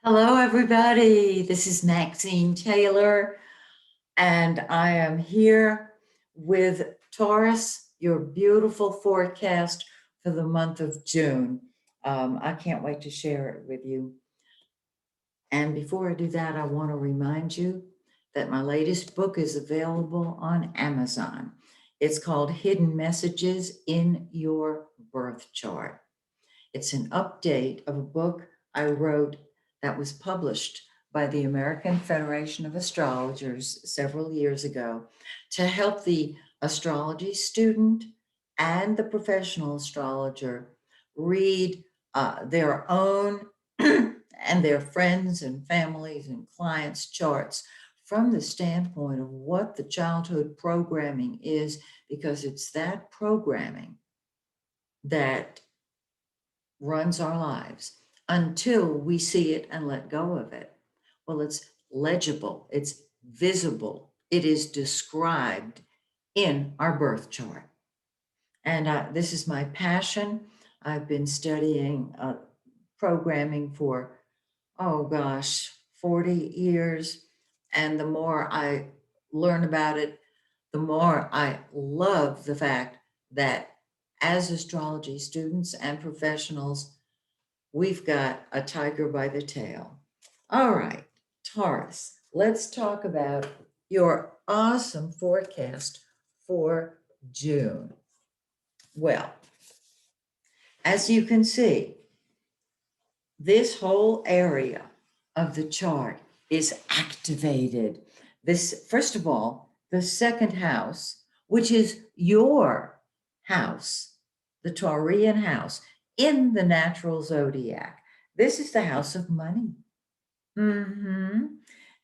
Hello, everybody. This is Maxine Taylor, and I am here with Taurus, your beautiful forecast for the month of June. I can't wait to share it with you. And before I do that, I want to remind you that my latest book is available on Amazon. It's called Hidden Messages in Your Birth Chart. It's an update of a book I wrote that was published by the American Federation of Astrologers several years ago to help the astrology student and the professional astrologer read their own and their friends and families and clients' charts from the standpoint of what the childhood programming is, because it's that programming that runs our lives until we see it and let go of it. Well, it's legible, it's visible, it is described in our birth chart. And this is my passion. I've been studying programming for, oh gosh, 40 years. And the more I learn about it, the more I love the fact that as astrology students and professionals, we've got a tiger by the tail. All right, Taurus, let's talk about your awesome forecast for June. Well, as you can see, this whole area of the chart is activated. This, first of all, the second house, which is your house, the Taurian house in the natural zodiac. This is the house of money.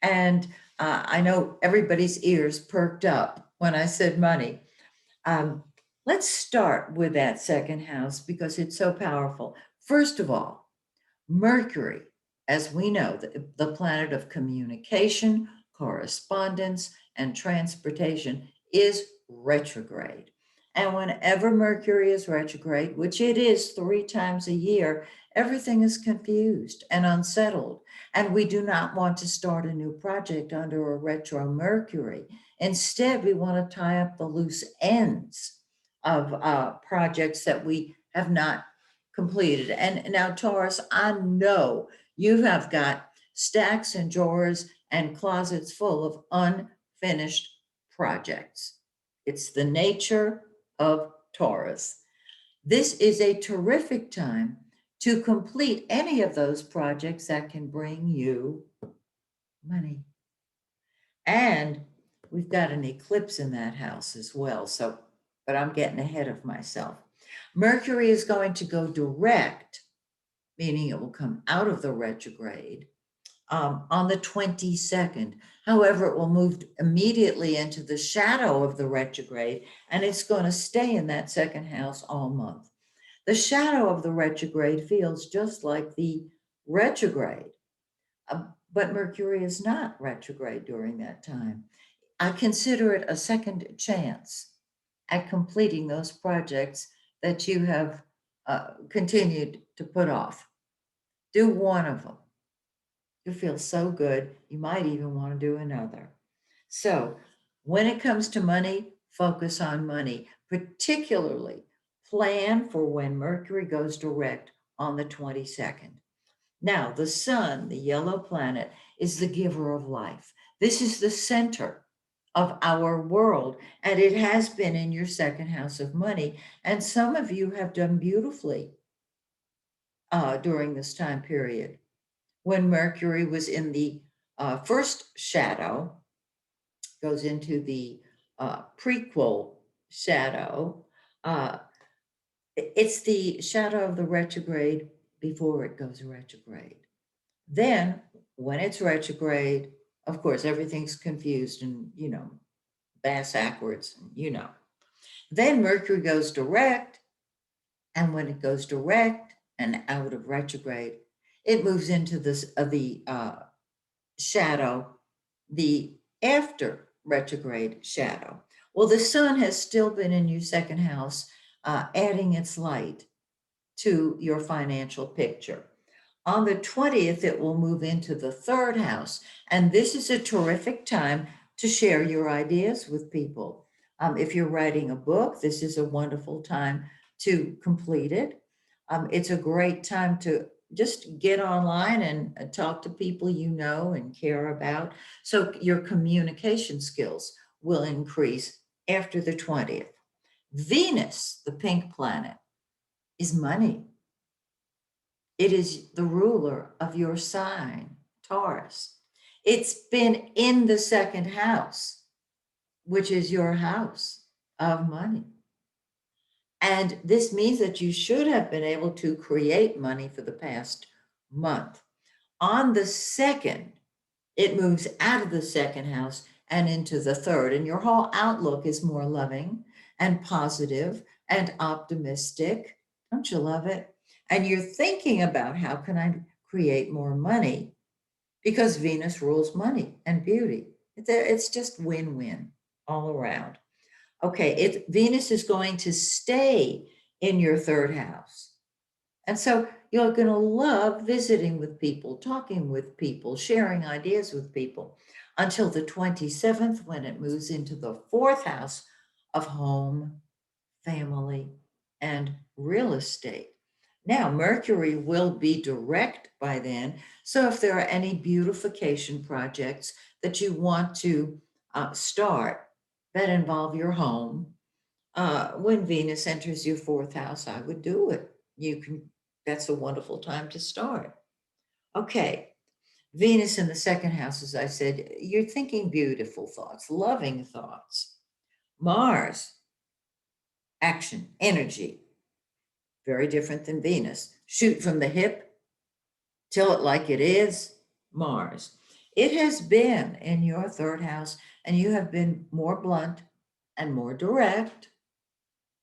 And I know everybody's ears perked up when I said money. Um, let's start with that second house because it's so powerful. First of all, Mercury, as we know, the planet of communication, correspondence, and transportation, is retrograde. And whenever Mercury is retrograde, which it is 3 times a year, everything is confused and unsettled. And we do not want to start a new project under a retro Mercury. Instead, we want to tie up the loose ends of projects that we have not completed. And now, Taurus, I know you have got stacks and drawers and closets full of unfinished projects. It's the nature of Taurus. This is a terrific time to complete any of those projects that can bring you money. And we've got an eclipse in that house as well. So, but I'm getting ahead of myself. Mercury is going to go direct, meaning it will come out of the retrograde on the 22nd. However, it will move immediately into the shadow of the retrograde, and it's going to stay in that second house all month. The shadow of the retrograde feels just like the retrograde, but Mercury is not retrograde during that time. I consider it a second chance at completing those projects that you have continued to put off. Do one of them. You feel so good, you might even want to do another. So, when it comes to money, focus on money, particularly plan for when Mercury goes direct on the 22nd. Now, the sun, the yellow planet, is the giver of life. This is the center of our world, and it has been in your second house of money. And some of you have done beautifully during this time period. When Mercury was in the first shadow, goes into the prequel shadow, uh, it's the shadow of the retrograde before it goes retrograde. Then, when it's retrograde, of course, everything's confused and, bass backwards, Then Mercury goes direct, and when it goes direct and out of retrograde, it moves into the shadow, the after retrograde shadow. Well, the sun has still been in your second house, adding its light to your financial picture. On the 20th, it will move into the third house. And this is a terrific time to share your ideas with people. If you're writing a book, this is a wonderful time to complete it. It's a great time to just get online and talk to people you know and care about. So your communication skills will increase after the 20th. Venus, the pink planet, is money. It is the ruler of your sign, Taurus. It's been in the second house, which is your house of money. And this means that you should have been able to create money for the past month. On the second, it moves out of the second house and into the third. And your whole outlook is more loving and positive and optimistic. Don't you love it? And you're thinking about how can I create more money because Venus rules money and beauty. It's just win-win all around. Okay, Venus is going to stay in your third house. And so you're going to love visiting with people, talking with people, sharing ideas with people until the 27th when it moves into the fourth house of home, family, and real estate. Now, Mercury will be direct by then. So if there are any beautification projects that you want to start that involve your home, when Venus enters your fourth house, I would do it. That's a wonderful time to start. Okay. Venus in the second house, as I said, you're thinking beautiful thoughts, loving thoughts. Mars, action, energy, very different than Venus. Shoot from the hip, tell it like it is, Mars. It has been in your third house, and you have been more blunt and more direct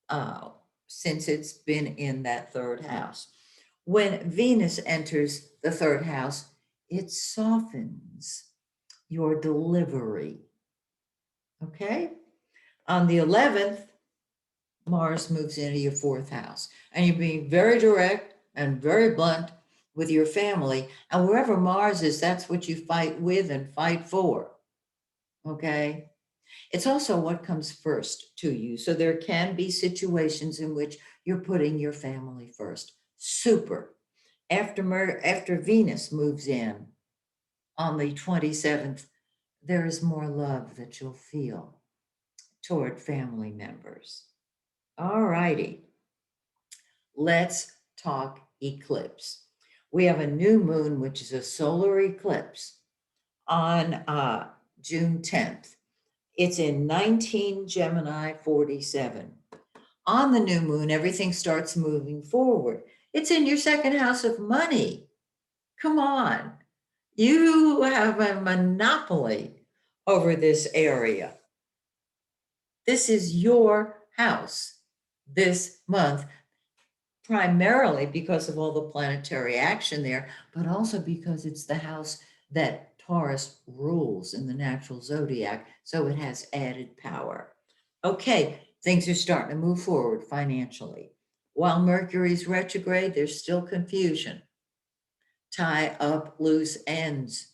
uh, since it's been in that third house. When Venus enters the third house, it softens your delivery. Okay? On the 11th, Mars moves into your fourth house, and you're being very direct and very blunt with your family. And wherever Mars is, that's what you fight with and fight for. Okay? It's also what comes first to you. So there can be situations in which you're putting your family first. Super. After Venus moves in on the 27th, there is more love that you'll feel toward family members. All righty. Let's talk eclipse. We have a new moon, which is a solar eclipse on June 10th. It's in 19 Gemini 47. On the new moon, everything starts moving forward. It's in your second house of money. Come on. You have a monopoly over this area. This is your house this month, primarily because of all the planetary action there, but also because it's the house that Taurus rules in the natural zodiac. So it has added power. Okay, things are starting to move forward financially. While Mercury's retrograde, there's still confusion. Tie up loose ends.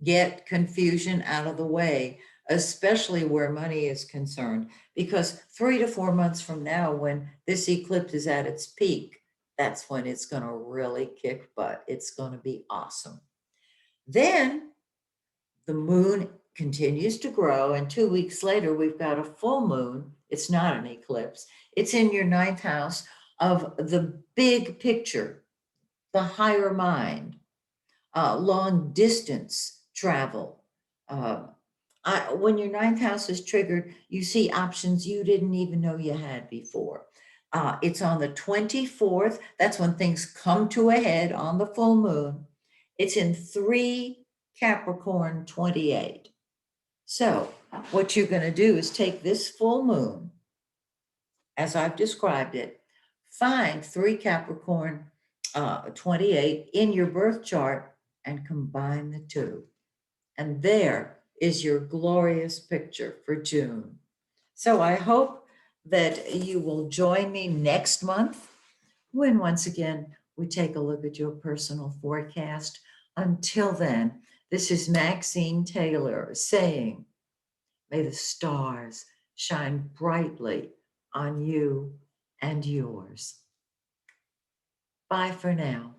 Get confusion out of the way, especially where money is concerned, because 3 to 4 months from now, when this eclipse is at its peak, that's when it's going to really kick butt. It's going to be awesome. Then the moon continues to grow, and 2 weeks later, we've got a full moon. It's not an eclipse. It's in your ninth house of the big picture, the higher mind, long distance travel. When your ninth house is triggered, you see options you didn't even know you had before. It's on the 24th. That's when things come to a head on the full moon. It's in 3 Capricorn 28. So what you're going to do is take this full moon, as I've described it, find 3 Capricorn 28 in your birth chart and combine the two. And there is your glorious picture for June. So I hope that you will join me next month when once again we take a look at your personal forecast. Until then, this is Maxine Taylor saying, may the stars shine brightly on you and yours. Bye for now.